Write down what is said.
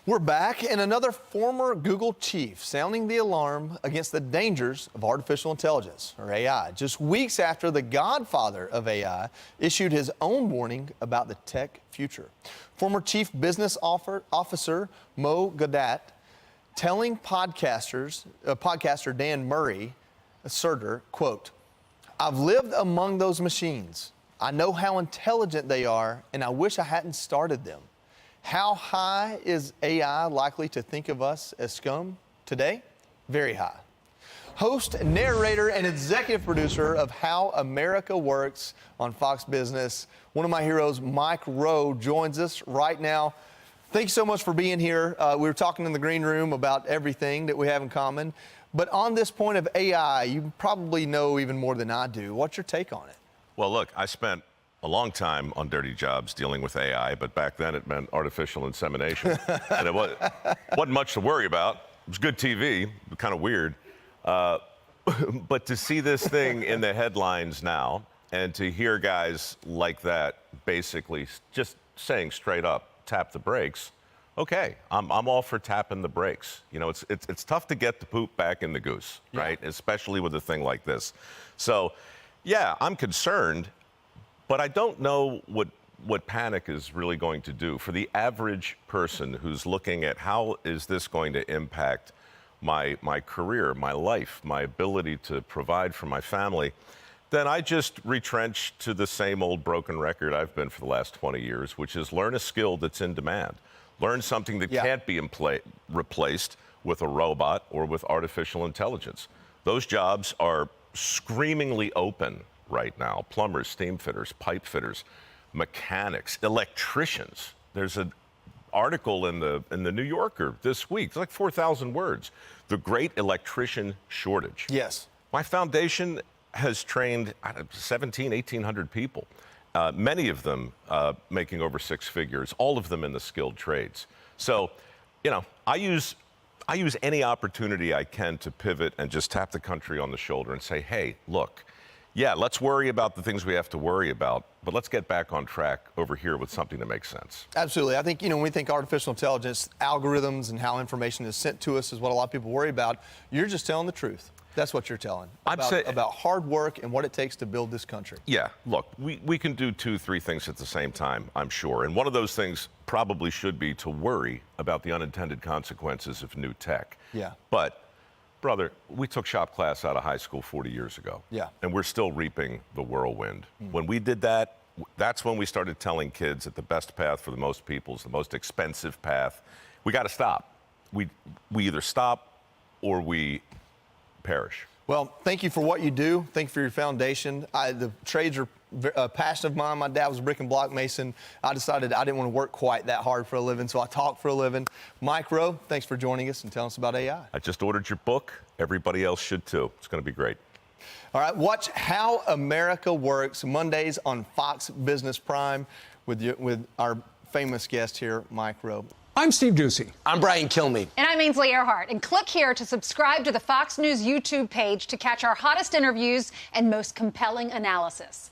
We're back, and another former Google chief sounding the alarm against the dangers of artificial intelligence, or AI, just weeks after the godfather of AI issued his own warning about the tech future. Former Chief Business Officer Mo Gaudat telling podcaster Dan Murray, asserter, quote, "I've lived among those machines. I know how intelligent they are, and I wish I hadn't started them. How high is AI likely to think of us as scum today? Very high." Host, narrator, and executive producer of How America Works on Fox Business, one of my heroes, Mike Rowe, joins us right now. Thank you so much for being here. We were talking in the green room about everything that we have in common. But on this point of AI, you probably know even more than I do. What's your take on it? Well, look, I spent a long time on dirty jobs dealing with AI, but back then it meant artificial insemination. And it wasn't much to worry about. It was good TV, but kind of weird. But to see this thing in the headlines now and to hear guys like that basically just saying straight up, tap the brakes, okay, I'm all for tapping the brakes. You know, it's tough to get the poop back in the goose, right? Especially with a thing like this. So, yeah, I'm concerned. But I don't know what panic is really going to do. For the average person who's looking at how is this going to impact my career, my life, my ability to provide for my family, then I just retrench to the same old broken record I've been for the last 20 years, which is learn a skill that's in demand. Learn something that can't be replaced with a robot or with artificial intelligence. Those jobs are screamingly open right now. Plumbers, steam fitters, pipe fitters, mechanics, electricians. There's an article in the New Yorker this week. It's like 4,000 words. The great electrician shortage. Yes. My foundation has trained 1,800 people, many of them making over six figures, all of them in the skilled trades. So, you know, I use any opportunity I can to pivot and just tap the country on the shoulder and say, hey, look, yeah, let's worry about the things we have to worry about, but let's get back on track over here with something that makes sense. Absolutely. I think, when we think artificial intelligence, algorithms and how information is sent to us is what a lot of people worry about. You're just telling the truth. That's what you're telling about hard work and what it takes to build this country. Yeah, look, we can do 2-3 things at the same time, I'm sure. And one of those things probably should be to worry about the unintended consequences of new tech. Yeah. But brother, we took shop class out of high school 40 years ago. Yeah. And we're still reaping the whirlwind. When we did that, that's when we started telling kids that the best path for the most people is the most expensive path. We got to stop. We either stop or we perish. Well, thank you for what you do. Thank you for your foundation. The trades are a passion of mine. My dad was a brick and block mason. I decided I didn't want to work quite that hard for a living, so I talk for a living. Mike Rowe, thanks for joining us and telling us about AI. I just ordered your book. Everybody else should too. It's going to be great. All right, watch How America Works Mondays on Fox Business Prime with our famous guest here, Mike Rowe. I'm Steve Ducey. I'm Brian Kilmeade. And I'm Ainsley Earhart. And click here to subscribe to the Fox News YouTube page to catch our hottest interviews and most compelling analysis.